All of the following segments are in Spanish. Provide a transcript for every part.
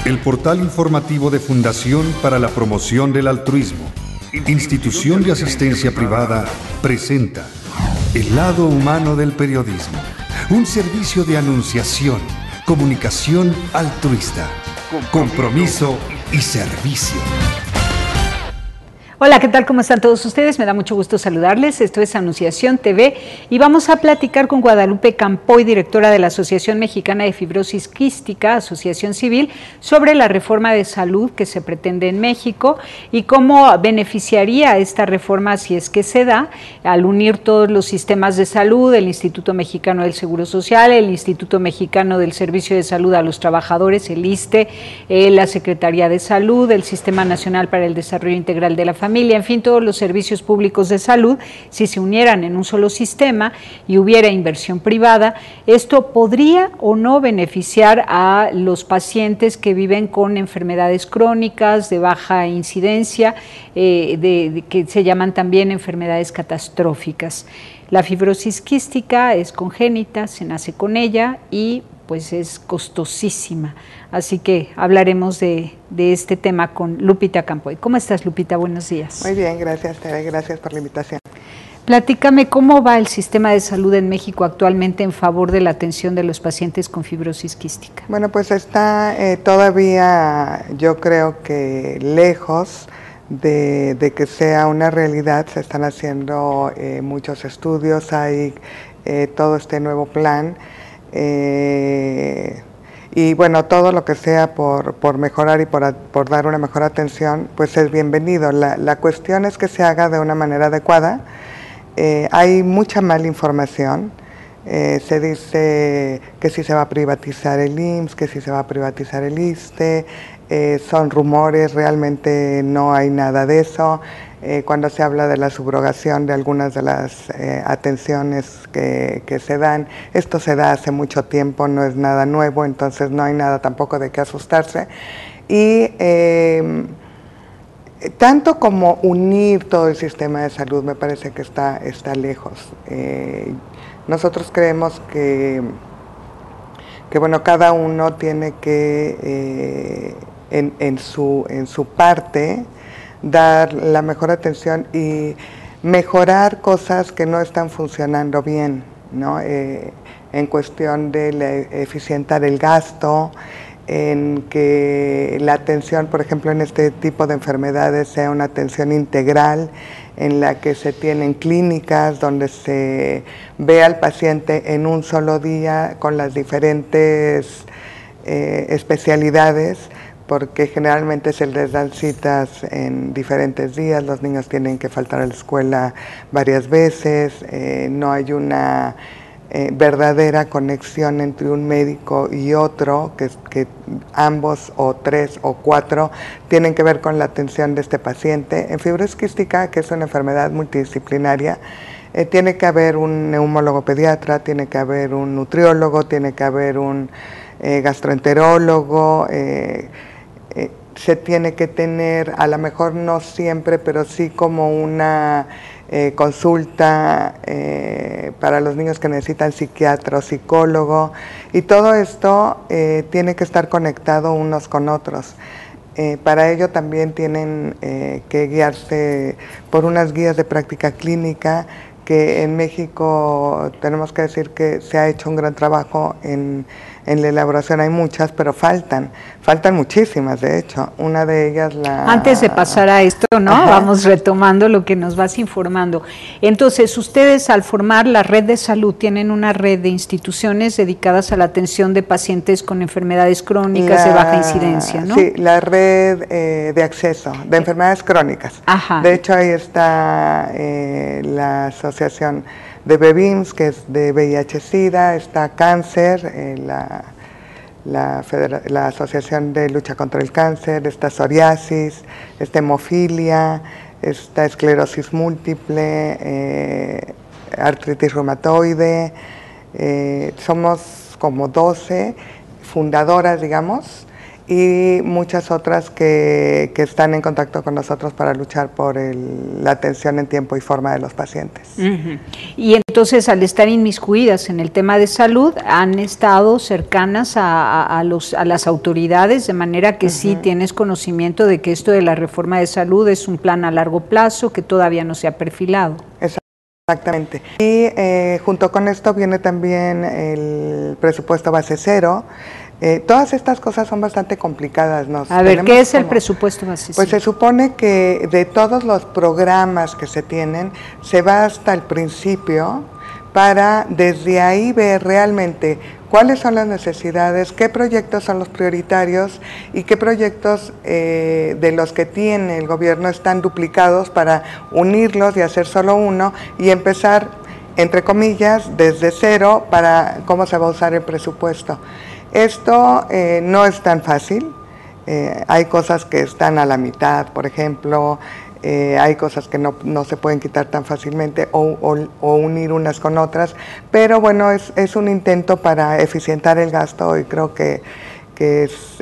El portal informativo de Fundación para la Promoción del Altruismo, institución de asistencia privada, presenta El lado humano del periodismo, un servicio de anunciación, comunicación altruista, compromiso y servicio. Hola, ¿qué tal? ¿Cómo están todos ustedes? Me da mucho gusto saludarles. Esto es Anunciación TV y vamos a platicar con Guadalupe Campoy, directora de la Asociación Mexicana de Fibrosis Quística, asociación civil, sobre la reforma de salud que se pretende en México y cómo beneficiaría esta reforma, si es que se da, al unir todos los sistemas de salud, el Instituto Mexicano del Seguro Social, el Instituto Mexicano del Servicio de Salud a los Trabajadores, el ISSSTE, la Secretaría de Salud, el Sistema Nacional para el Desarrollo Integral de la Familia, en fin, todos los servicios públicos de salud, si se unieran en un solo sistema y hubiera inversión privada, esto podría o no beneficiar a los pacientes que viven con enfermedades crónicas de baja incidencia, que se llaman también enfermedades catastróficas. La fibrosis quística es congénita, se nace con ella y pues es costosísima. Así que hablaremos de este tema con Lupita Campoy. ¿Cómo estás, Lupita? Buenos días. Muy bien, gracias, Tere, gracias por la invitación. Platícame, ¿cómo va el sistema de salud en México actualmente en favor de la atención de los pacientes con fibrosis quística? Bueno, pues está todavía, yo creo que lejos de que sea una realidad. Se están haciendo muchos estudios, hay todo este nuevo plan. Y bueno, todo lo que sea por mejorar y por dar una mejor atención, pues es bienvenido. La cuestión es que se haga de una manera adecuada. Hay mucha mala información. Se dice que si se va a privatizar el IMSS, que si se va a privatizar el ISSSTE, son rumores, realmente no hay nada de eso. Cuando se habla de la subrogación de algunas de las atenciones que se dan, esto se da hace mucho tiempo, no es nada nuevo, entonces no hay nada tampoco de qué asustarse. Y tanto como unir todo el sistema de salud me parece que está lejos. Nosotros creemos que bueno, cada uno tiene que en su parte dar la mejor atención y mejorar cosas que no están funcionando bien, ¿no? En cuestión de eficientar el gasto, en que la atención, por ejemplo, en este tipo de enfermedades sea una atención integral, en la que se tienen clínicas donde se ve al paciente en un solo día con las diferentes especialidades, porque generalmente se les dan citas en diferentes días, los niños tienen que faltar a la escuela varias veces, no hay una verdadera conexión entre un médico y otro, que ambos o tres o cuatro tienen que ver con la atención de este paciente. En fibrosis quística, que es una enfermedad multidisciplinaria, tiene que haber un neumólogo pediatra, tiene que haber un nutriólogo, tiene que haber un gastroenterólogo, se tiene que tener, a lo mejor no siempre, pero sí como una consulta para los niños que necesitan psiquiatra o psicólogo, y todo esto tiene que estar conectado unos con otros. Para ello también tienen que guiarse por unas guías de práctica clínica, que en México tenemos que decir que se ha hecho un gran trabajo en la elaboración. Hay muchas, pero faltan muchísimas, de hecho. Una de ellas Antes de pasar a esto, ¿no? Ajá. Vamos retomando lo que nos vas informando. Entonces, ustedes al formar la red de salud tienen una red de instituciones dedicadas a la atención de pacientes con enfermedades crónicas de baja incidencia, ¿no? Sí, la red de acceso de enfermedades crónicas. Ajá. De hecho, ahí está la asociación de BEVIMS, que es de VIH-Sida, está Cáncer, la Asociación de Lucha contra el Cáncer, está psoriasis, está hemofilia, está esclerosis múltiple, artritis reumatoide. Somos como 12 fundadoras, digamos, y muchas otras que están en contacto con nosotros para luchar por la atención en tiempo y forma de los pacientes. Y entonces, al estar inmiscuidas en el tema de salud, han estado cercanas a las autoridades, de manera que sí tienes conocimiento de que esto de la reforma de salud es un plan a largo plazo que todavía no se ha perfilado. Exactamente. Y junto con esto viene también el presupuesto base cero. Todas estas cosas son bastante complicadas. A ver, ¿qué es el presupuesto base cero? Pues se supone que de todos los programas que se tienen, se va hasta el principio para desde ahí ver realmente cuáles son las necesidades, qué proyectos son los prioritarios y qué proyectos de los que tiene el gobierno están duplicados para unirlos y hacer solo uno y empezar, entre comillas, desde cero para cómo se va a usar el presupuesto. Esto no es tan fácil, hay cosas que están a la mitad, por ejemplo, hay cosas que no se pueden quitar tan fácilmente o unir unas con otras, pero bueno, es un intento para eficientar el gasto y creo que es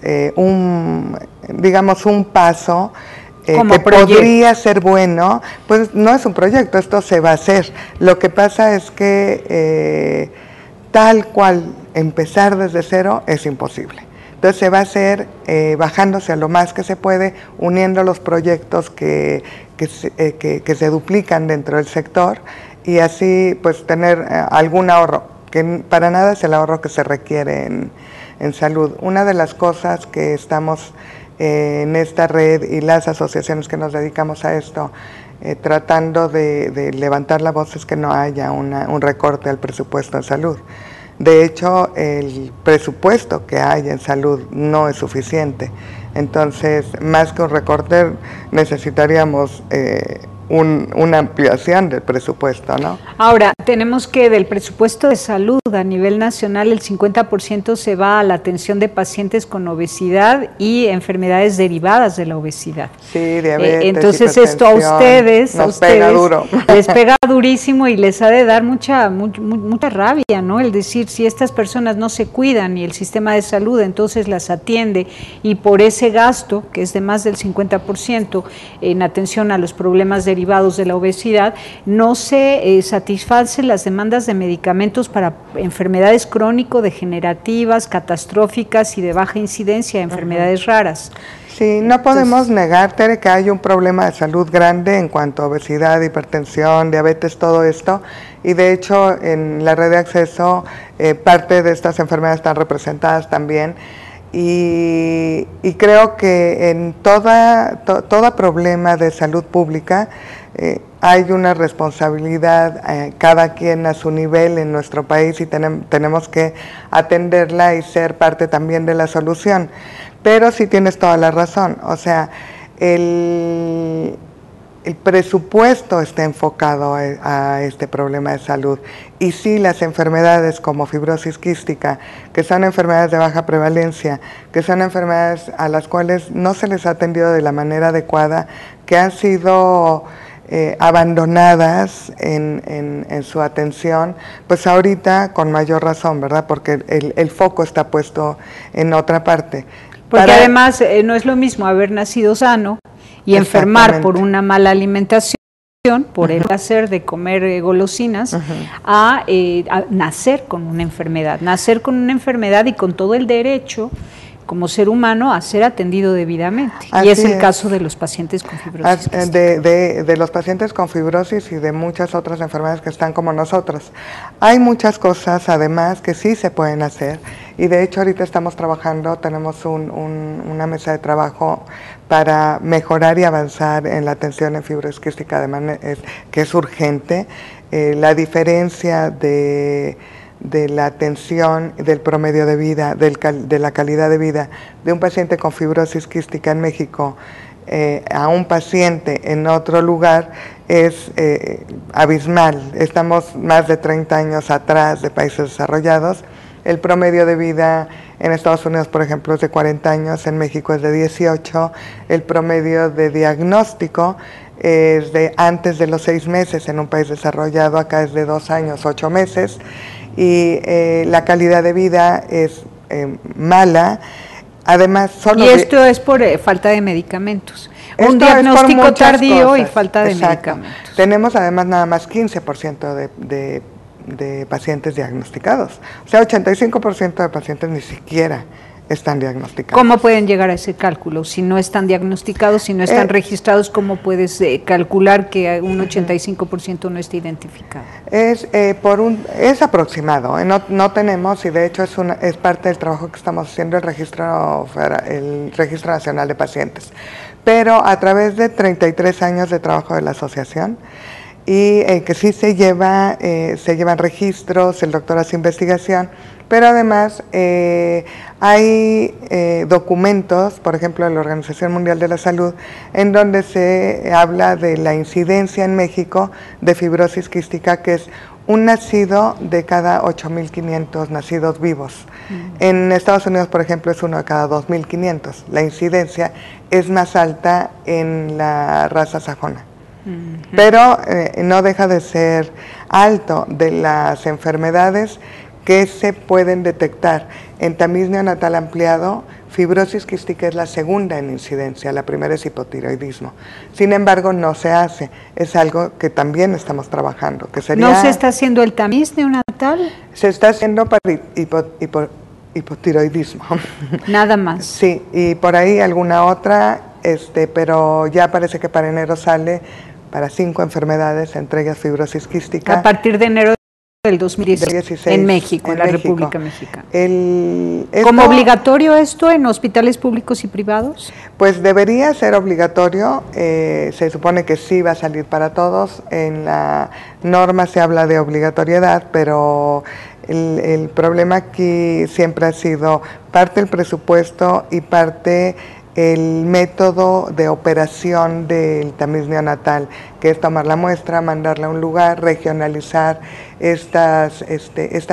digamos, un paso que podría ser bueno. Pues no es un proyecto, esto se va a hacer. Lo que pasa es que tal cual empezar desde cero es imposible. Entonces se va a hacer bajándose a lo más que se puede, uniendo los proyectos que se duplican dentro del sector y así pues tener algún ahorro, que para nada es el ahorro que se requiere en salud. Una de las cosas que estamos en esta red y las asociaciones que nos dedicamos a esto, tratando de levantar la voz, es que no haya un recorte al presupuesto en salud. De hecho, el presupuesto que hay en salud no es suficiente. Entonces, más que un recorte, necesitaríamos una ampliación del presupuesto, ¿no? Ahora, tenemos que del presupuesto de salud a nivel nacional el 50% se va a la atención de pacientes con obesidad y enfermedades derivadas de la obesidad. Sí, diabetes, entonces esto a ustedes pega duro. Les pega durísimo y les ha de dar mucha rabia, ¿no? El decir, si estas personas no se cuidan y el sistema de salud entonces las atiende y por ese gasto, que es de más del 50% en atención a los problemas derivados de la obesidad, no se satisfacen las demandas de medicamentos para enfermedades crónico-degenerativas, catastróficas y de baja incidencia, enfermedades raras. Sí, no podemos negar, Tere, que hay un problema de salud grande en cuanto a obesidad, hipertensión, diabetes, todo esto, y de hecho en la red de acceso parte de estas enfermedades están representadas también. Y creo que en todo problema de salud pública hay una responsabilidad, cada quien a su nivel en nuestro país, y tenemos que atenderla y ser parte también de la solución. Pero sí tienes toda la razón, o sea, el presupuesto está enfocado a este problema de salud y sí, las enfermedades como fibrosis quística, que son enfermedades de baja prevalencia, que son enfermedades a las cuales no se les ha atendido de la manera adecuada, que han sido abandonadas en su atención, pues ahorita con mayor razón, ¿verdad? Porque el foco está puesto en otra parte. Porque además no es lo mismo haber nacido sano y enfermar por una mala alimentación, por el placer de comer golosinas, a nacer con una enfermedad y con todo el derecho como ser humano a ser atendido debidamente. Así y es el caso de los pacientes con fibrosis. De los pacientes con fibrosis y de muchas otras enfermedades que están como nosotros. Hay muchas cosas además que sí se pueden hacer y de hecho ahorita estamos trabajando, tenemos una mesa de trabajo para mejorar y avanzar en la atención en fibrosis quística, que es urgente. La diferencia de la atención, del promedio de vida, de la calidad de vida de un paciente con fibrosis quística en México a un paciente en otro lugar es abismal. Estamos más de 30 años atrás de países desarrollados. El promedio de vida en Estados Unidos, por ejemplo, es de 40 años, en México es de 18. El promedio de diagnóstico es de antes de los 6 meses en un país desarrollado, acá es de 2 años, 8 meses. Y la calidad de vida es mala Además, y esto es por falta de medicamentos. Un esto diagnóstico tardío cosas. y falta de Exacto. medicamentos. Tenemos además nada más 15% de pacientes diagnosticados. O sea, 85% de pacientes ni siquiera están diagnosticados. ¿Cómo pueden llegar a ese cálculo? Si no están diagnosticados, si no están registrados, ¿cómo puedes calcular que un 85% no esté identificado? Es aproximado, no tenemos, y de hecho es parte del trabajo que estamos haciendo el Registro Nacional de Pacientes. Pero a través de 33 años de trabajo de la asociación, y que sí se llevan registros, el doctor hace investigación, pero además hay documentos, por ejemplo, de la Organización Mundial de la Salud, en donde se habla de la incidencia en México de fibrosis quística, que es un nacido de cada 8.500 nacidos vivos. En Estados Unidos, por ejemplo, es uno de cada 2.500. La incidencia es más alta en la raza sajona. Pero no deja de ser alto de las enfermedades que se pueden detectar. En tamiz neonatal ampliado, fibrosis quística es la segunda en incidencia, la primera es hipotiroidismo. Sin embargo, no se hace, es algo que también estamos trabajando. Que sería, ¿no se está haciendo el tamiz neonatal? Se está haciendo para hipotiroidismo. Nada más. Sí, y por ahí alguna otra, pero ya parece que para enero sale para 5 enfermedades, entre ellas fibrosis quística. A partir de enero del 2016 en México, en la República Mexicana. ¿Como obligatorio esto en hospitales públicos y privados? Pues debería ser obligatorio, se supone que sí va a salir para todos, en la norma se habla de obligatoriedad, pero el problema aquí siempre ha sido parte el presupuesto y parte el método de operación del tamiz neonatal, que es tomar la muestra, mandarla a un lugar, regionalizar esta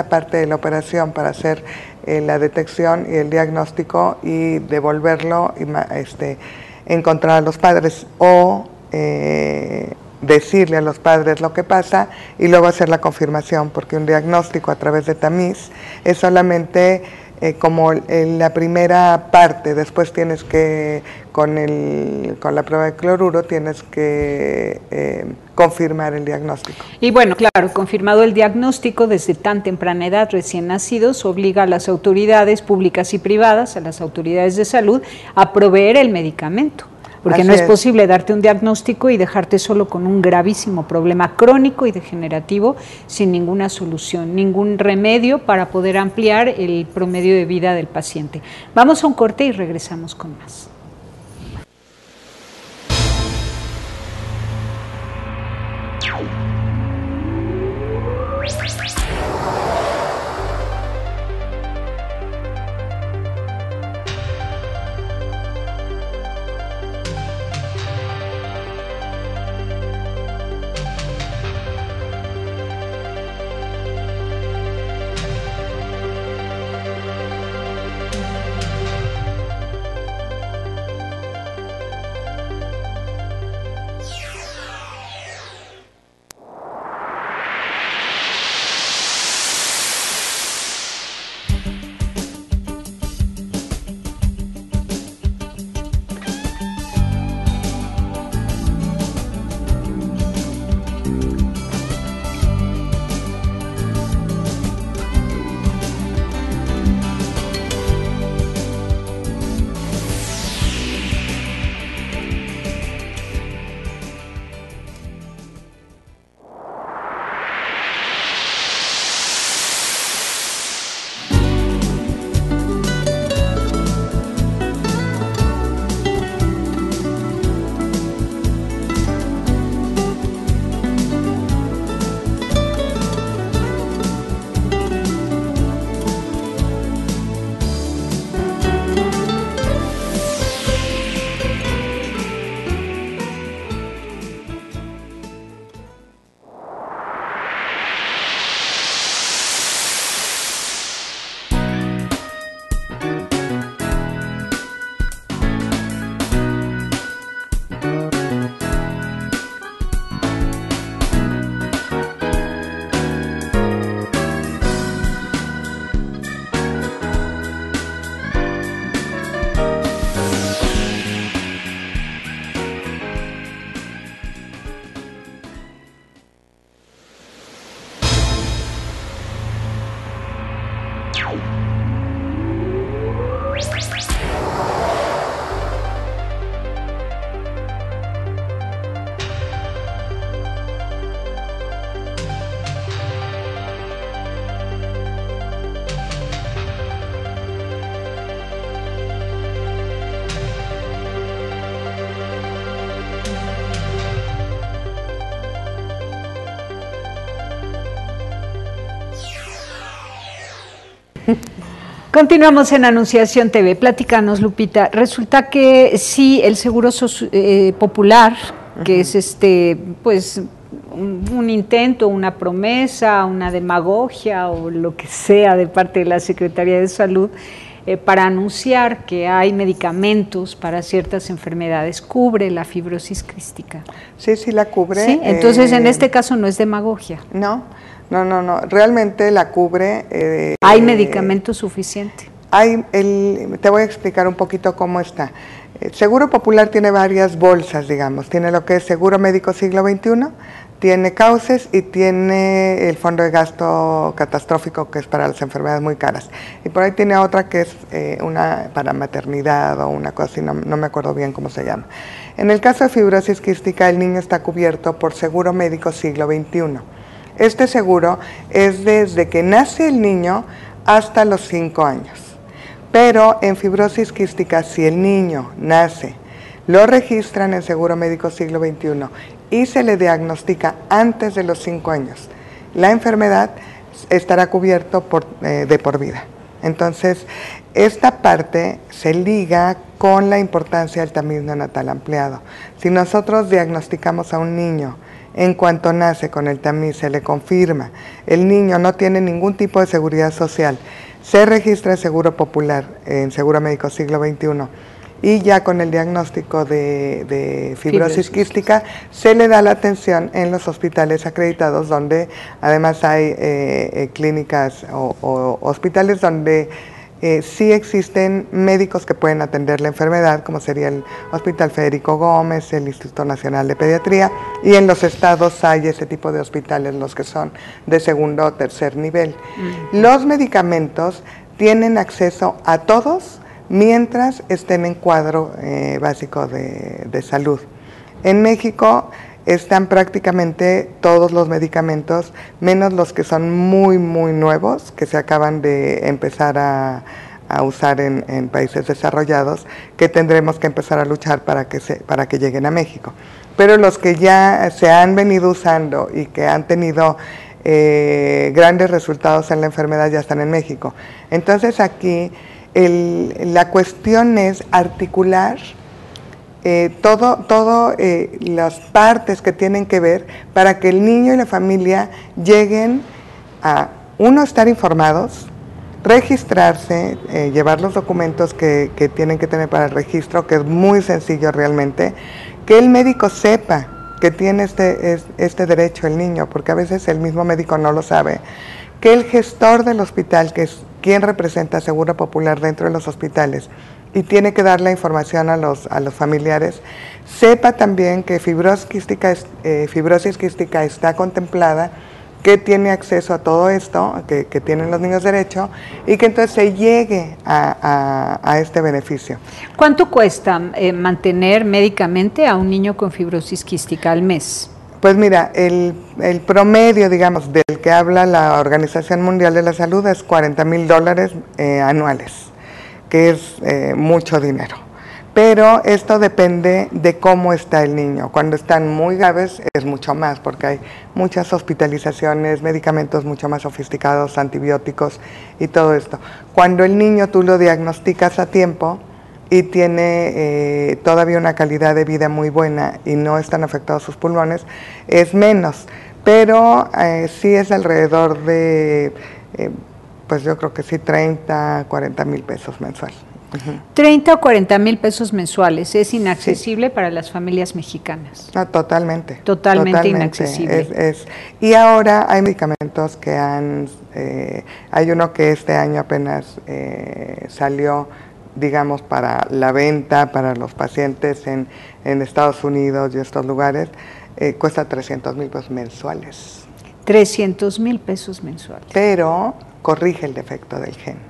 parte de la operación para hacer la detección y el diagnóstico y devolverlo y encontrar a los padres o decirle a los padres lo que pasa y luego hacer la confirmación, porque un diagnóstico a través de tamiz es solamente como la primera parte. Después tienes que, con la prueba de cloruro, tienes que confirmar el diagnóstico. Y bueno, claro, confirmado el diagnóstico desde tan temprana edad, recién nacidos, obliga a las autoridades públicas y privadas, a las autoridades de salud, a proveer el medicamento. Porque no es posible darte un diagnóstico y dejarte solo con un gravísimo problema crónico y degenerativo sin ninguna solución, ningún remedio para poder ampliar el promedio de vida del paciente. Vamos a un corte y regresamos con más. Continuamos en Anunciación TV. Platícanos, Lupita. Resulta que sí, el seguro popular, que es pues un intento, una promesa, una demagogia o lo que sea de parte de la Secretaría de Salud, para anunciar que hay medicamentos para ciertas enfermedades, cubre la fibrosis quística. Sí, sí la cubre. ¿Sí? Entonces, en este caso no es demagogia. No, realmente la cubre. ¿Hay medicamento suficiente? Te voy a explicar un poquito cómo está. El Seguro Popular tiene varias bolsas, digamos. Tiene lo que es Seguro Médico Siglo XXI, tiene Cauces y tiene el Fondo de Gasto Catastrófico, que es para las enfermedades muy caras. Y por ahí tiene otra que es una para maternidad o una cosa así, no me acuerdo bien cómo se llama. En el caso de fibrosis quística, el niño está cubierto por Seguro Médico Siglo XXI. Este seguro es desde que nace el niño hasta los 5 años. Pero en fibrosis quística, si el niño nace, lo registran en Seguro Médico Siglo XXI y se le diagnostica antes de los 5 años, la enfermedad estará cubierto de por vida. Entonces, esta parte se liga con la importancia del tamiz neonatal ampliado. Si nosotros diagnosticamos a un niño en cuanto nace con el tamiz, se le confirma, el niño no tiene ningún tipo de seguridad social, se registra en Seguro Popular, en Seguro Médico Siglo XXI, y ya con el diagnóstico de fibrosis quística se le da la atención en los hospitales acreditados, donde además hay clínicas o hospitales donde sí existen médicos que pueden atender la enfermedad, como sería el Hospital Federico Gómez, el Instituto Nacional de Pediatría, y en los estados hay ese tipo de hospitales, los que son de segundo o tercer nivel. Los medicamentos tienen acceso a todos mientras estén en cuadro básico de salud. En México están prácticamente todos los medicamentos, menos los que son muy, muy nuevos, que se acaban de empezar a usar en países desarrollados, que tendremos que empezar a luchar para que lleguen a México. Pero los que ya se han venido usando y que han tenido grandes resultados en la enfermedad ya están en México. Entonces aquí la cuestión es articular las partes que tienen que ver para que el niño y la familia lleguen a, uno, estar informados, registrarse, llevar los documentos que tienen que tener para el registro, que es muy sencillo realmente, que el médico sepa que tiene este derecho el niño, porque a veces el mismo médico no lo sabe, que el gestor del hospital, que es quien representa a Seguro Popular dentro de los hospitales, y tiene que dar la información a los familiares, sepa también que fibrosis quística está contemplada, que tiene acceso a todo esto, que tienen los niños derecho, y que entonces se llegue a este beneficio. ¿Cuánto cuesta mantener médicamente a un niño con fibrosis quística al mes? Pues mira, el promedio, digamos, del que habla la Organización Mundial de la Salud es $40,000 anuales, que es mucho dinero. Pero esto depende de cómo está el niño. Cuando están muy graves es mucho más, porque hay muchas hospitalizaciones, medicamentos mucho más sofisticados, antibióticos y todo esto. Cuando el niño tú lo diagnosticas a tiempo y tiene todavía una calidad de vida muy buena y no están afectados sus pulmones, es menos. Pero sí es alrededor de, pues yo creo que sí, 30, 40 mil pesos mensual. 30 o 40 mil pesos mensuales, ¿es inaccesible para las familias mexicanas? No, totalmente. Totalmente inaccesible. Y ahora hay medicamentos que hay uno que este año apenas salió, digamos, para la venta, para los pacientes en Estados Unidos y estos lugares, cuesta 300,000 pesos mensuales. 300,000 pesos mensuales. Pero corrige el defecto del gen.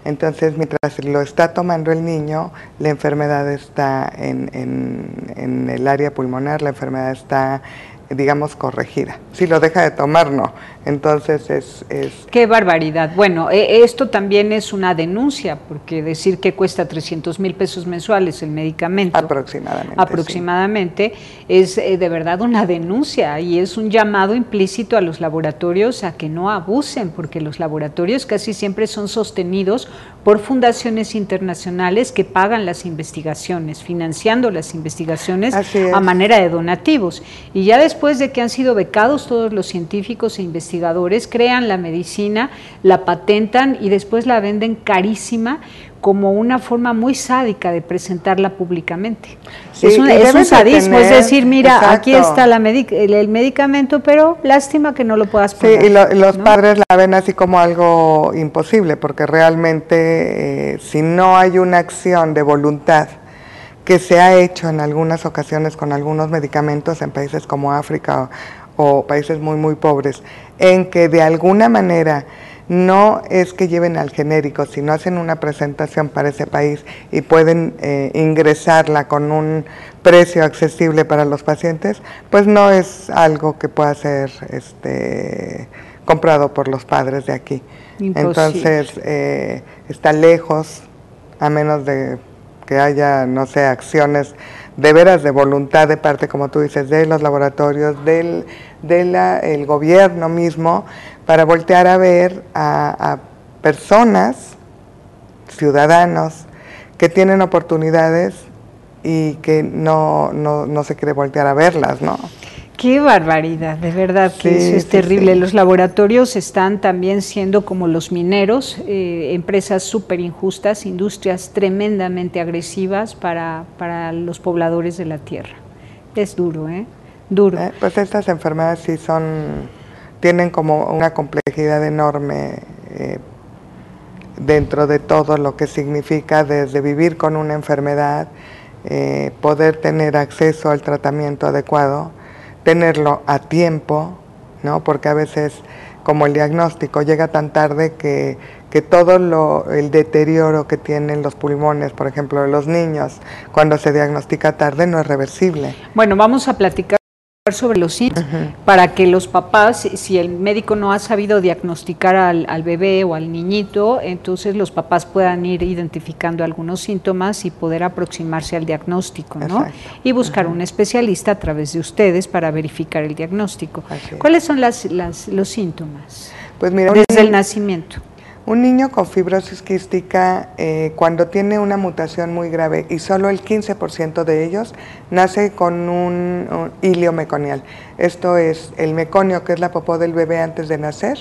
Entonces, mientras lo está tomando el niño, la enfermedad está en el área pulmonar, la enfermedad está digamos, corregida. Si lo deja de tomar, no. Entonces es... ¡Qué barbaridad! Bueno, esto también es una denuncia, porque decir que cuesta 300,000 pesos mensuales el medicamento... Aproximadamente, sí. Es de verdad una denuncia y es un llamado implícito a los laboratorios a que no abusen, porque los laboratorios casi siempre son sostenidos por fundaciones internacionales que pagan las investigaciones, financiando las investigaciones a manera de donativos. Y ya después de que han sido becados todos los científicos e investigadores, crean la medicina, la patentan y después la venden carísima como una forma muy sádica de presentarla públicamente. Sí, es un sadismo, es decir, mira, exacto, aquí está el medicamento, pero lástima que no lo puedas pagar. Sí, y los padres la ven así como algo imposible, porque realmente si no hay una acción de voluntad que se ha hecho en algunas ocasiones con algunos medicamentos en países como África o países muy muy pobres, en que de alguna manera no es que lleven al genérico, sino hacen una presentación para ese país y pueden ingresarla con un precio accesible para los pacientes, pues no es algo que pueda ser comprado por los padres de aquí. Imposible. Entonces está lejos, a menos de que haya, no sé, acciones de veras de voluntad de parte, como tú dices, de los laboratorios, el gobierno mismo, para voltear a ver a personas, ciudadanos, que tienen oportunidades y que no se quiere voltear a verlas, ¿no? ¡Qué barbaridad! De verdad que sí, eso es terrible. Sí. Los laboratorios están también siendo como los mineros, empresas súper injustas, industrias tremendamente agresivas para los pobladores de la tierra. Es duro, ¿eh? Duro. Pues estas enfermedades sí tienen como una complejidad enorme dentro de todo lo que significa desde vivir con una enfermedad, poder tener acceso al tratamiento adecuado, tenerlo a tiempo, ¿no? Porque a veces, como el diagnóstico llega tan tarde que todo el deterioro que tienen los pulmones, por ejemplo, de los niños, cuando se diagnostica tarde no es reversible. Bueno, vamos a platicar sobre los síntomas, para que los papás, si el médico no ha sabido diagnosticar al bebé o al niñito, entonces los papás puedan ir identificando algunos síntomas y poder aproximarse al diagnóstico, ¿no? Exacto. Y buscar un especialista a través de ustedes para verificar el diagnóstico. ¿Cuáles son los síntomas? Pues mira, desde el nacimiento. Un niño con fibrosis quística, cuando tiene una mutación muy grave, y solo el 15% de ellos nace con un hilio meconial. Esto es el meconio, que es la popó del bebé antes de nacer,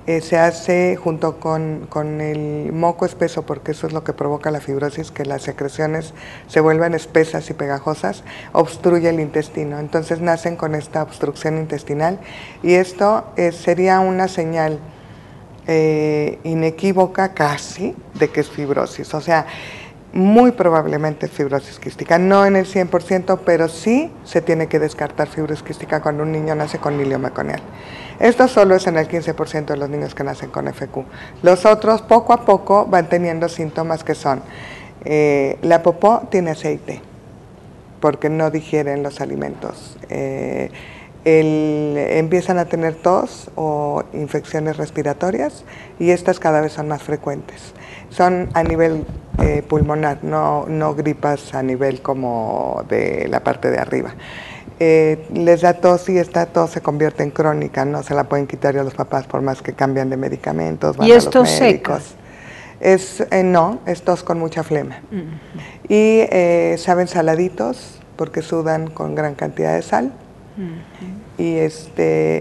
se hace junto con el moco espeso, porque eso es lo que provoca la fibrosis, que las secreciones se vuelvan espesas y pegajosas, obstruye el intestino. Entonces nacen con esta obstrucción intestinal, y esto sería una señal inequívoca casi de que es fibrosis, o sea, muy probablemente es fibrosis quística, no en el 100%, pero sí se tiene que descartar fibrosis quística cuando un niño nace con hilio meconial. Esto solo es en el 15% de los niños que nacen con FQ. Los otros poco a poco van teniendo síntomas que son, la popó tiene aceite, porque no digieren los alimentos, empiezan a tener tos o infecciones respiratorias, y estas cada vez son más frecuentes. Son a nivel pulmonar, no gripas a nivel como de la parte de arriba. Les da tos, y esta tos se convierte en crónica, no se la pueden quitar a los papás por más que cambian de medicamentos, van ¿Y a es tos seca? No, es tos con mucha flema. Y saben saladitos porque sudan con gran cantidad de sal. Y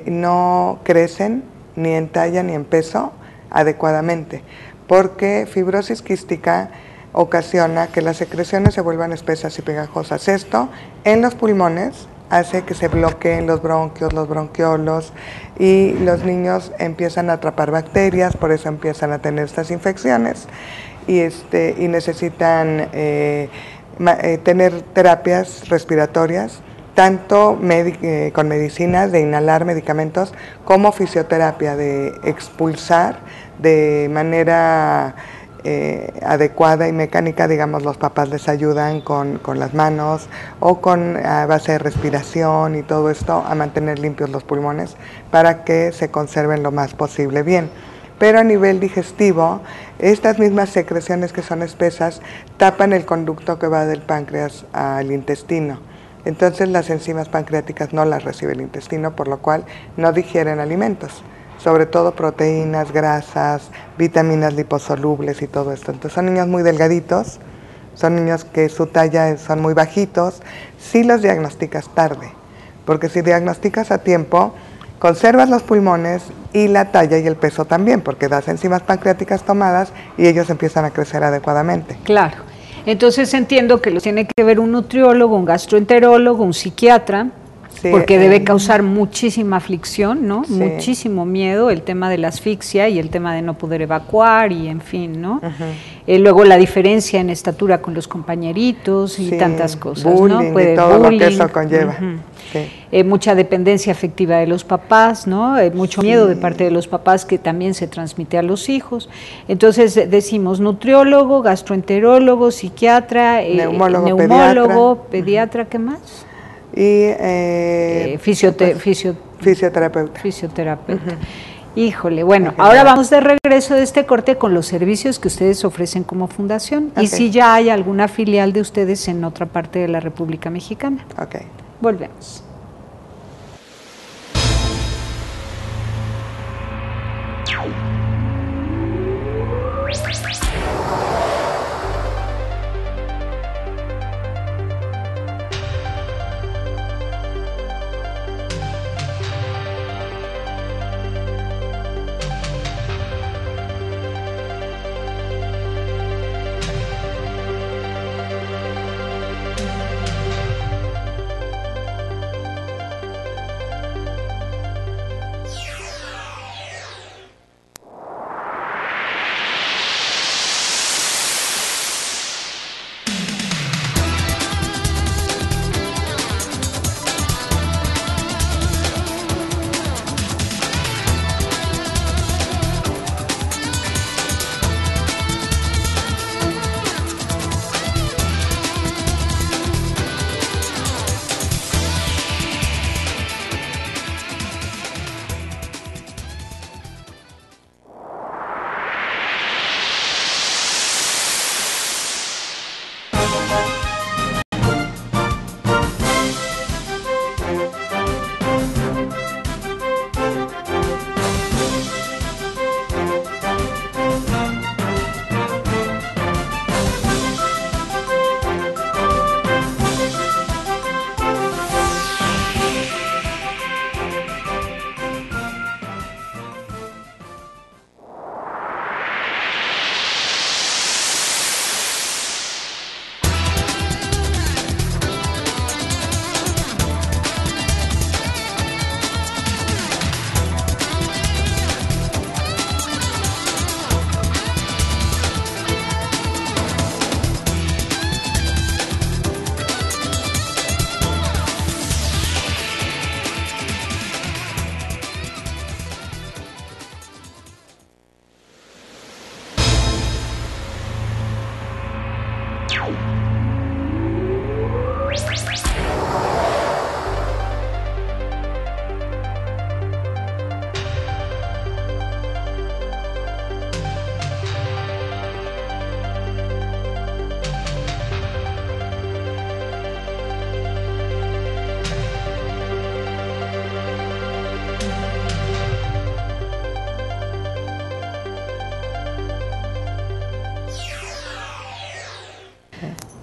no crecen ni en talla ni en peso adecuadamente, porque fibrosis quística ocasiona que las secreciones se vuelvan espesas y pegajosas. Esto en los pulmones hace que se bloqueen los bronquios, los bronquiolos, y los niños empiezan a atrapar bacterias, por eso empiezan a tener estas infecciones, y necesitan tener terapias respiratorias, tanto con medicinas de inhalar medicamentos, como fisioterapia de expulsar de manera adecuada y mecánica, digamos, los papás les ayudan con las manos o a base de respiración y todo esto a mantener limpios los pulmones para que se conserven lo más posible bien. Pero a nivel digestivo, estas mismas secreciones que son espesas tapan el conducto que va del páncreas al intestino. Entonces las enzimas pancreáticas no las recibe el intestino, por lo cual no digieren alimentos, sobre todo proteínas, grasas, vitaminas liposolubles y todo esto. Entonces son niños muy delgaditos, son niños que su talla son muy bajitos, si los diagnosticas tarde, porque si diagnosticas a tiempo, conservas los pulmones y la talla y el peso también, porque das enzimas pancreáticas tomadas y ellos empiezan a crecer adecuadamente. Claro. Entonces entiendo que los tiene que ver un nutriólogo, un gastroenterólogo, un psiquiatra, sí, porque debe causar muchísima aflicción, ¿no? Sí. Muchísimo miedo, el tema de la asfixia y el tema de no poder evacuar y en fin, ¿no? Luego la diferencia en estatura con los compañeritos y tantas cosas, bullying, ¿no? Puede, y todo bullying, lo que eso conlleva. Sí. Mucha dependencia afectiva de los papás, ¿no? Mucho miedo de parte de los papás que también se transmite a los hijos. Entonces decimos nutriólogo, gastroenterólogo, psiquiatra, neumólogo, pediatra, ¿qué más? Y fisioterapeuta. Híjole, bueno, ahora vamos de regreso de este corte con los servicios que ustedes ofrecen como fundación y si ya hay alguna filial de ustedes en otra parte de la República Mexicana. Volvemos.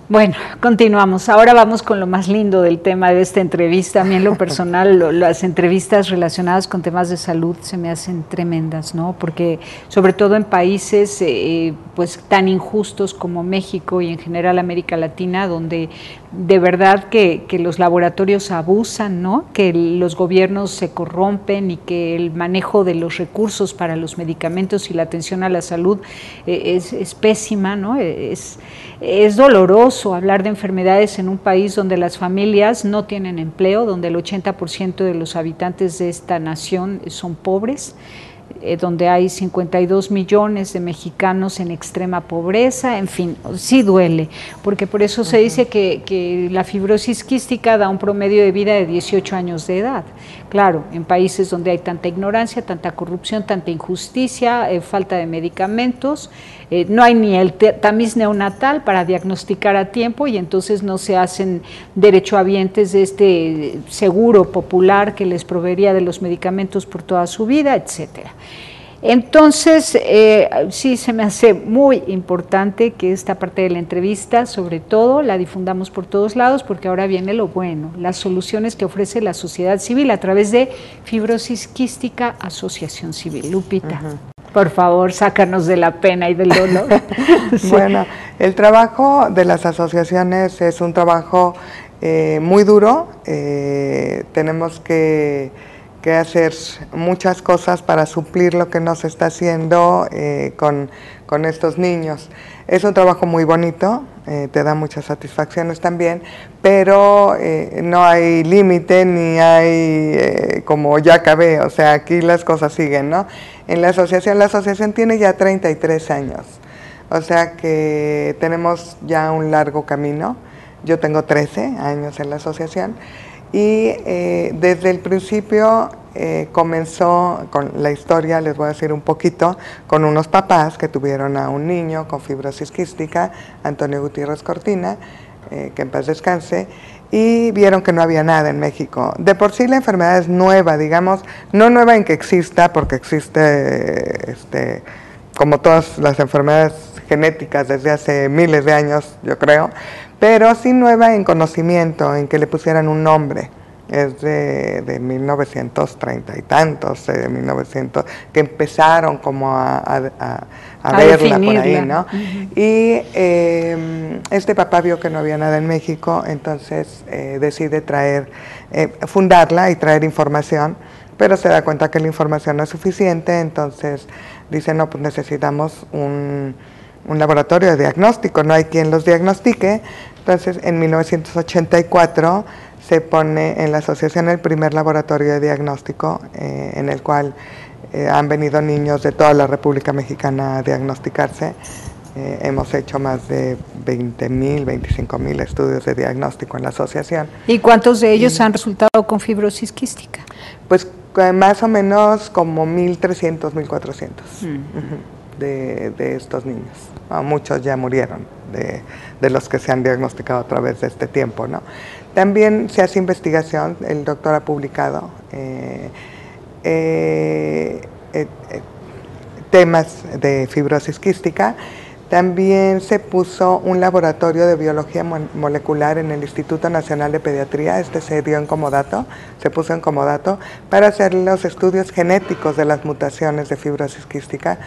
Bueno, continuamos. Ahora vamos con lo más lindo del tema de esta entrevista. A mí en lo personal, las entrevistas relacionadas con temas de salud se me hacen tremendas, ¿no? Porque sobre todo en países pues tan injustos como México y en general América Latina, donde de verdad que los laboratorios abusan, ¿no? Que los gobiernos se corrompen y que el manejo de los recursos para los medicamentos y la atención a la salud es pésima, ¿no? Es doloroso hablar de enfermedades en un país donde las familias no tienen empleo, donde el 80% de los habitantes de esta nación son pobres, donde hay 52 millones de mexicanos en extrema pobreza, en fin, sí duele, porque por eso se dice que la fibrosis quística da un promedio de vida de 18 años de edad. Claro, en países donde hay tanta ignorancia, tanta corrupción, tanta injusticia, falta de medicamentos, no hay ni el tamiz neonatal para diagnosticar a tiempo y entonces no se hacen derechohabientes de este seguro popular que les proveería de los medicamentos por toda su vida, etcétera. Entonces, sí se me hace muy importante que esta parte de la entrevista, sobre todo, la difundamos por todos lados, porque ahora viene lo bueno, las soluciones que ofrece la sociedad civil a través de Fibrosis Quística Asociación Civil. Lupita, por favor, sácanos de la pena y del dolor. Sí. Bueno, el trabajo de las asociaciones es un trabajo muy duro, tenemos que hacer muchas cosas para suplir lo que no se está haciendo con estos niños. Es un trabajo muy bonito, te da muchas satisfacciones también, pero no hay límite ni hay como ya acabé, o sea, aquí las cosas siguen, ¿no? En la asociación tiene ya 33 años, o sea que tenemos ya un largo camino. Yo tengo 13 años en la asociación. Y desde el principio comenzó con la historia, les voy a decir un poquito, con unos papás que tuvieron a un niño con fibrosis quística, Antonio Gutiérrez Cortina, que en paz descanse, y vieron que no había nada en México. De por sí la enfermedad es nueva, digamos, no nueva en que exista, porque existe, como todas las enfermedades genéticas desde hace miles de años, yo creo, pero sí nueva en conocimiento, en que le pusieran un nombre. Es de 1930 y tantos, de 1900, que empezaron como a verla por ahí, ¿no? Y este papá vio que no había nada en México, entonces decide fundarla y traer información, pero se da cuenta que la información no es suficiente, entonces dice, no, pues necesitamos un laboratorio de diagnóstico, no hay quien los diagnostique. Entonces, en 1984 se pone en la asociación el primer laboratorio de diagnóstico en el cual han venido niños de toda la República Mexicana a diagnosticarse. Hemos hecho más de 20,000, 25,000 estudios de diagnóstico en la asociación. ¿Y cuántos de ellos han resultado con fibrosis quística? Pues más o menos como 1,300, 1,400 de estos niños. Muchos ya murieron de los que se han diagnosticado a través de este tiempo, ¿no? También se hace investigación, el doctor ha publicado temas de fibrosis quística. También se puso un laboratorio de biología molecular en el Instituto Nacional de Pediatría, se dio en comodato, se puso en comodato, para hacer los estudios genéticos de las mutaciones de fibrosis quística.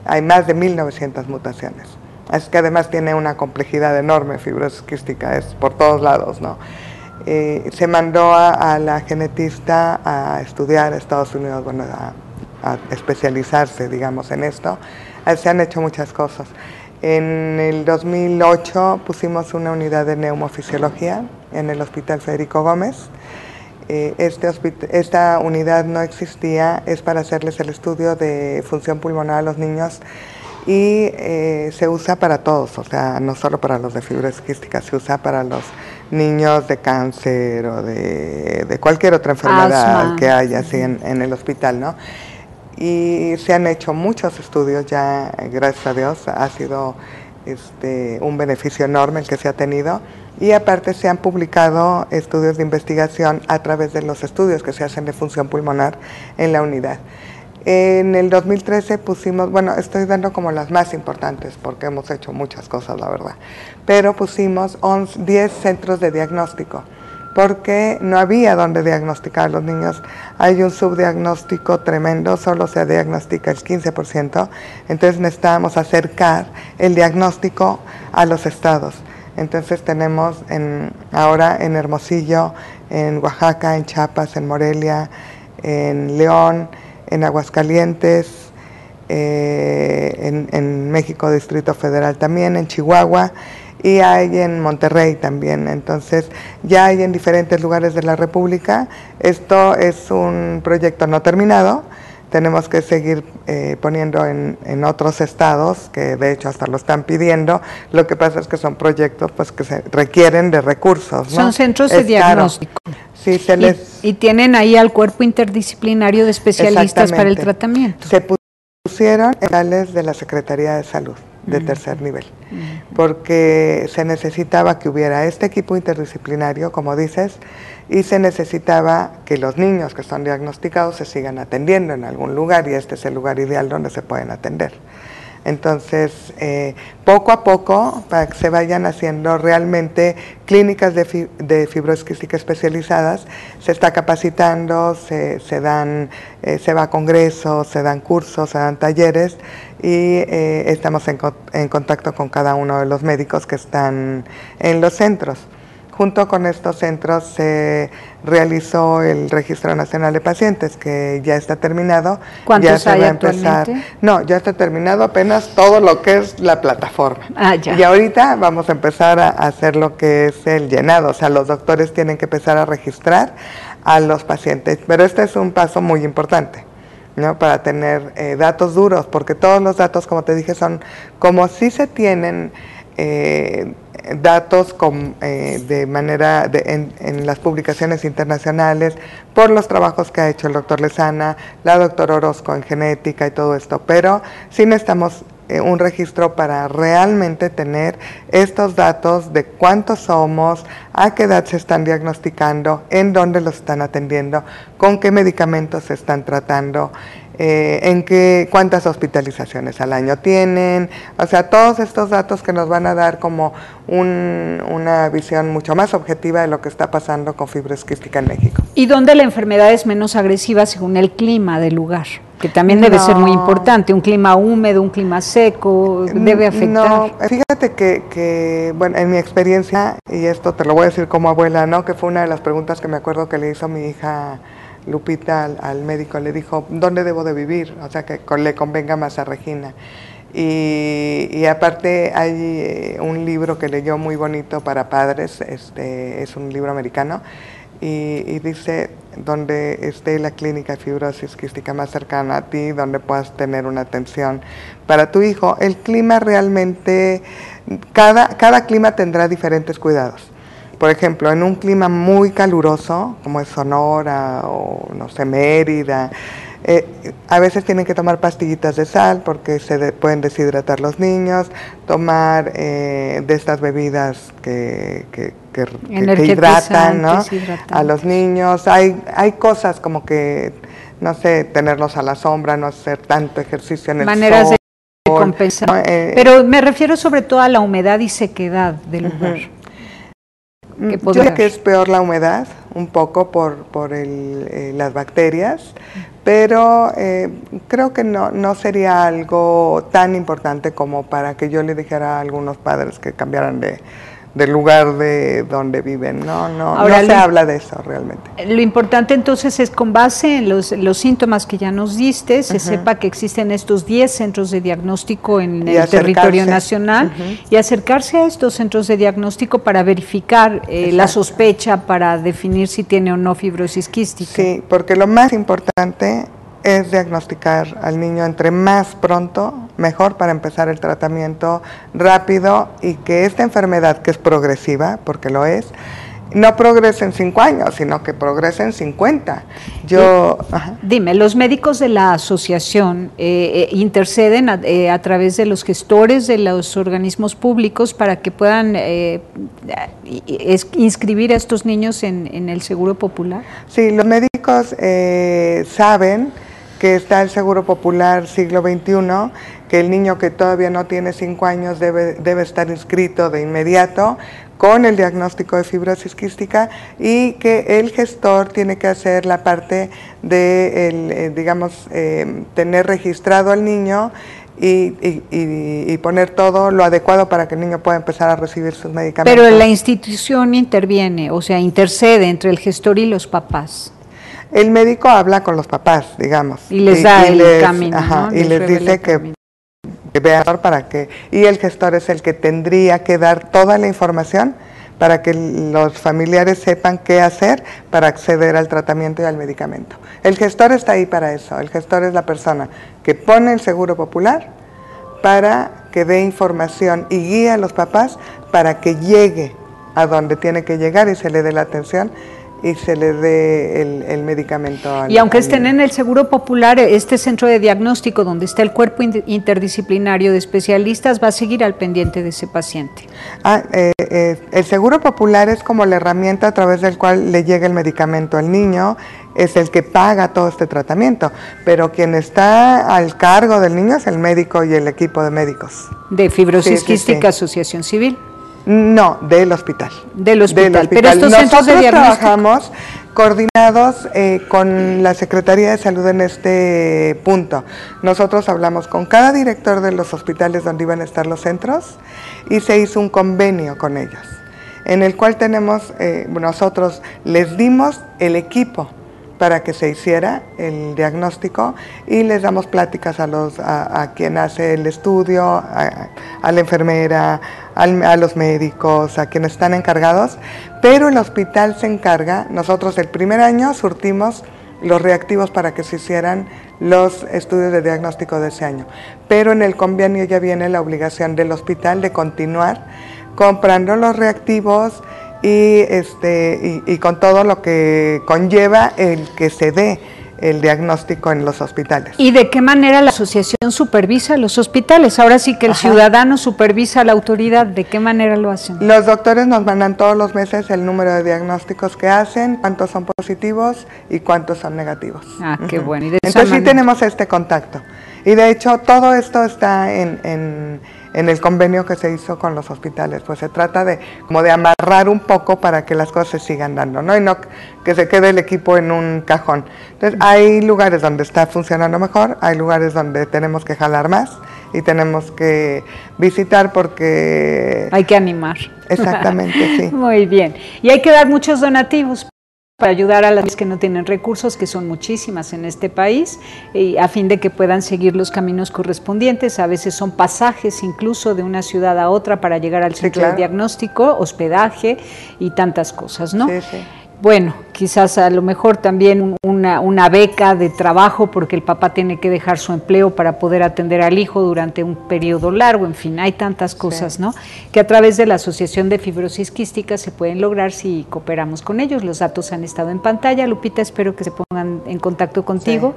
Hay más de 1,900 mutaciones. Es que además tiene una complejidad enorme, fibrosis quística, es por todos lados, ¿no? Se mandó a la genetista a estudiar a Estados Unidos, bueno, a especializarse, digamos, en esto. Se han hecho muchas cosas. En el 2008 pusimos una unidad de neumofisiología en el Hospital Federico Gómez. Esta unidad no existía, es para hacerles el estudio de función pulmonar a los niños y se usa para todos, o sea, no solo para los de fibrosis quística, se usa para los niños de cáncer o de cualquier otra enfermedad asma que haya así en el hospital, ¿no? Y se han hecho muchos estudios ya, gracias a Dios, ha sido un beneficio enorme el que se ha tenido. Y aparte se han publicado estudios de investigación a través de los estudios que se hacen de función pulmonar en la unidad. En el 2013 pusimos, bueno, estoy dando como las más importantes porque hemos hecho muchas cosas, la verdad, pero pusimos 10 centros de diagnóstico porque no había donde diagnosticar a los niños. Hay un subdiagnóstico tremendo, solo se diagnostica el 15%, entonces necesitábamos acercar el diagnóstico a los estados. Entonces tenemos ahora en Hermosillo, en Oaxaca, en Chiapas, en Morelia, en León, en Aguascalientes, en México, Distrito Federal también, en Chihuahua, y hay en Monterrey también. Entonces ya hay en diferentes lugares de la República. Esto es un proyecto no terminado, tenemos que seguir poniendo en otros estados, que de hecho hasta lo están pidiendo. Lo que pasa es que son proyectos pues que se requieren de recursos, ¿no? Son centros de diagnóstico. Sí, y tienen ahí al cuerpo interdisciplinario de especialistas para el tratamiento. Se pusieron en tales de la Secretaría de Salud de tercer nivel, porque se necesitaba que hubiera este equipo interdisciplinario, como dices, y se necesitaba que los niños que son diagnosticados se sigan atendiendo en algún lugar, y este es el lugar ideal donde se pueden atender. Entonces, poco a poco, para que se vayan haciendo realmente clínicas de fibrosis quística especializadas, se está capacitando, se va a congresos, se dan cursos, se dan talleres, y estamos en contacto con cada uno de los médicos que están en los centros. Junto con estos centros se realizó el Registro Nacional de Pacientes, que ya está terminado. ¿Cuántos hay actualmente? No, ya está terminado apenas todo lo que es la plataforma. Ya. Y ahorita vamos a empezar a hacer lo que es el llenado, o sea, los doctores tienen que empezar a registrar a los pacientes, pero este es un paso muy importante, ¿no? Para tener datos duros, porque todos los datos, como te dije, son como si se tienen datos de manera en las publicaciones internacionales por los trabajos que ha hecho el doctor Lezana, la doctora Orozco en genética y todo esto, pero sí necesitamos un registro para realmente tener estos datos de cuántos somos, a qué edad se están diagnosticando, en dónde los están atendiendo, con qué medicamentos se están tratando, cuántas hospitalizaciones al año tienen, o sea, todos estos datos que nos van a dar como una visión mucho más objetiva de lo que está pasando con fibrosis quística en México. ¿Y dónde la enfermedad es menos agresiva según el clima del lugar? Que también debe ser muy importante, un clima húmedo, un clima seco, debe afectar. No, fíjate que, bueno, en mi experiencia, y esto te lo voy a decir como abuela, ¿no? Que fue una de las preguntas que me acuerdo que le hizo mi hija Lupita al médico, le dijo, ¿dónde debo de vivir? O sea, que le convenga más a Regina. Y aparte hay un libro que leyó muy bonito para padres, es un libro americano, y dice, donde esté la clínica de fibrosis quística más cercana a ti, donde puedas tener una atención para tu hijo. El clima realmente, cada clima tendrá diferentes cuidados. Por ejemplo, en un clima muy caluroso, como es Sonora o, no sé, Mérida, a veces tienen que tomar pastillitas de sal porque pueden deshidratar los niños, tomar de estas bebidas que hidratan, ¿no? A los niños. Hay cosas como que, no sé, tenerlos a la sombra, no hacer tanto ejercicio en el maneras sol. De compensar. ¿No? Pero me refiero sobre todo a la humedad y sequedad del lugar. Yo creo que es peor la humedad, un poco por las bacterias, pero creo que no sería algo tan importante como para que yo le dijera a algunos padres que cambiaran del lugar de donde viven. Ahora, no se habla de eso realmente. Lo importante entonces es, con base en los síntomas que ya nos diste, se sepa que existen estos 10 centros de diagnóstico en el territorio nacional, y acercarse a estos centros de diagnóstico para verificar la sospecha, para definir si tiene o no fibrosis quística. Sí, porque lo más importante es diagnosticar al niño entre más pronto, mejor, para empezar el tratamiento rápido, y que esta enfermedad, que es progresiva, porque lo es, no progrese en 5 años, sino que progrese en 50. Dime, ¿los médicos de la asociación interceden a través de los gestores de los organismos públicos para que puedan inscribir a estos niños en el Seguro Popular? Sí, los médicos saben que está el Seguro Popular Siglo XXI, que el niño que todavía no tiene 5 años debe estar inscrito de inmediato con el diagnóstico de fibrosis quística, y que el gestor tiene que hacer la parte de, tener registrado al niño y poner todo lo adecuado para que el niño pueda empezar a recibir sus medicamentos. Pero la institución interviene, o sea, intercede entre el gestor y los papás. El médico habla con los papás, digamos. Y les da el camino, ¿no? Y les dice que vean para qué. Y el gestor es el que tendría que dar toda la información para que los familiares sepan qué hacer para acceder al tratamiento y al medicamento. El gestor está ahí para eso. El gestor es la persona que pone el seguro popular para que dé información y guíe a los papás para que llegue a donde tiene que llegar y se le dé la atención y se le dé el medicamento. Y aunque estén en el Seguro Popular, este centro de diagnóstico donde está el cuerpo interdisciplinario de especialistas va a seguir al pendiente de ese paciente. El Seguro Popular es como la herramienta a través del cual le llega el medicamento al niño, es el que paga todo este tratamiento, pero quien está al cargo del niño es el médico y el equipo de médicos. De Fibrosis Quística, Asociación Civil. No, del hospital. Del hospital. Pero estos centros de diagnóstico trabajamos coordinados con la Secretaría de Salud en este punto. Nosotros hablamos con cada director de los hospitales donde iban a estar los centros y se hizo un convenio con ellos, en el cual nosotros les dimos el equipo para que se hiciera el diagnóstico y les damos pláticas a quien hace el estudio, a la enfermera, a los médicos, a quienes están encargados, pero el hospital se encarga. Nosotros el primer año surtimos los reactivos para que se hicieran los estudios de diagnóstico de ese año, pero en el convenio ya viene la obligación del hospital de continuar comprando los reactivos y con todo lo que conlleva el que se dé el diagnóstico en los hospitales. ¿Y de qué manera la asociación supervisa los hospitales? Ahora sí que el ciudadano supervisa a la autoridad, ¿de qué manera lo hacen? Los doctores nos mandan todos los meses el número de diagnósticos que hacen, cuántos son positivos y cuántos son negativos. Ah, qué bueno. ¿Y de entonces sí tenemos este contacto. Y de hecho todo esto está en el convenio que se hizo con los hospitales, pues se trata de amarrar un poco para que las cosas se sigan dando, ¿no? Y no que se quede el equipo en un cajón. Entonces hay lugares donde está funcionando mejor, hay lugares donde tenemos que jalar más y tenemos que visitar porque... Hay que animar. Exactamente, sí. Muy bien. Y hay que dar muchos donativos para ayudar a las que no tienen recursos, que son muchísimas en este país, y a fin de que puedan seguir los caminos correspondientes. A veces son pasajes incluso de una ciudad a otra para llegar al centro de diagnóstico, hospedaje y tantas cosas, ¿no? Sí, sí. Bueno, quizás a lo mejor también una beca de trabajo porque el papá tiene que dejar su empleo para poder atender al hijo durante un periodo largo, en fin, hay tantas cosas, ¿no? Que a través de la Asociación de Fibrosis Quística se pueden lograr si cooperamos con ellos. Los datos han estado en pantalla. Lupita, espero que se pongan en contacto contigo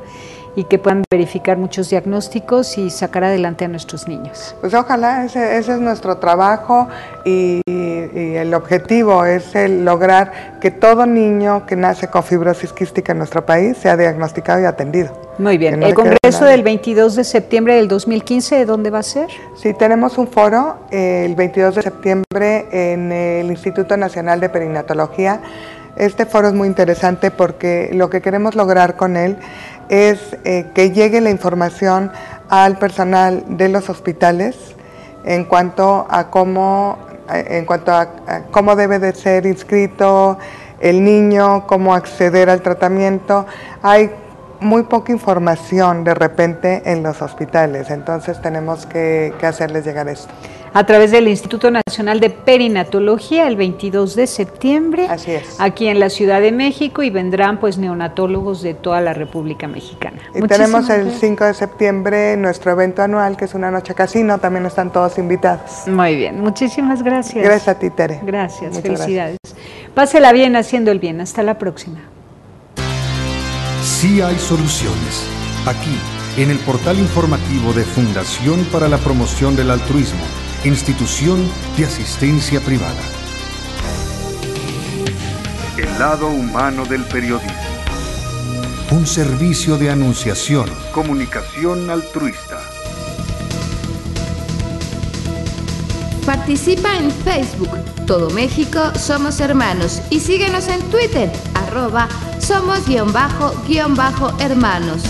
y que puedan verificar muchos diagnósticos y sacar adelante a nuestros niños. Pues ojalá, ese es nuestro trabajo y el objetivo es el lograr que todo niño que nace con fibrosis quística en nuestro país sea diagnosticado y atendido. Muy bien. No, ¿el congreso del 22 de septiembre del 2015, dónde va a ser? Sí, tenemos un foro el 22 de septiembre en el Instituto Nacional de Perinatología. Este foro es muy interesante porque lo que queremos lograr con él es que llegue la información al personal de los hospitales en cuanto a cómo debe de ser inscrito el niño, cómo acceder al tratamiento. Hay muy poca información de repente en los hospitales, entonces tenemos que hacerles llegar esto. A través del Instituto Nacional de Perinatología, el 22 de septiembre, así es, aquí en la Ciudad de México, y vendrán pues neonatólogos de toda la República Mexicana. Y tenemos el 5 de septiembre nuestro evento anual, que es una noche casino, también están todos invitados. Muy bien, muchísimas gracias. Gracias a ti, Tere. Gracias, muchas felicidades. Gracias. Pásela bien haciendo el bien, hasta la próxima. Sí hay soluciones. Aquí, en el portal informativo de Fundación para la Promoción del Altruismo, Institución de Asistencia Privada. El lado humano del periodismo. Un servicio de anunciación, comunicación altruista. Participa en Facebook, Todo México Somos Hermanos, y síguenos en Twitter, @somos_hermanos.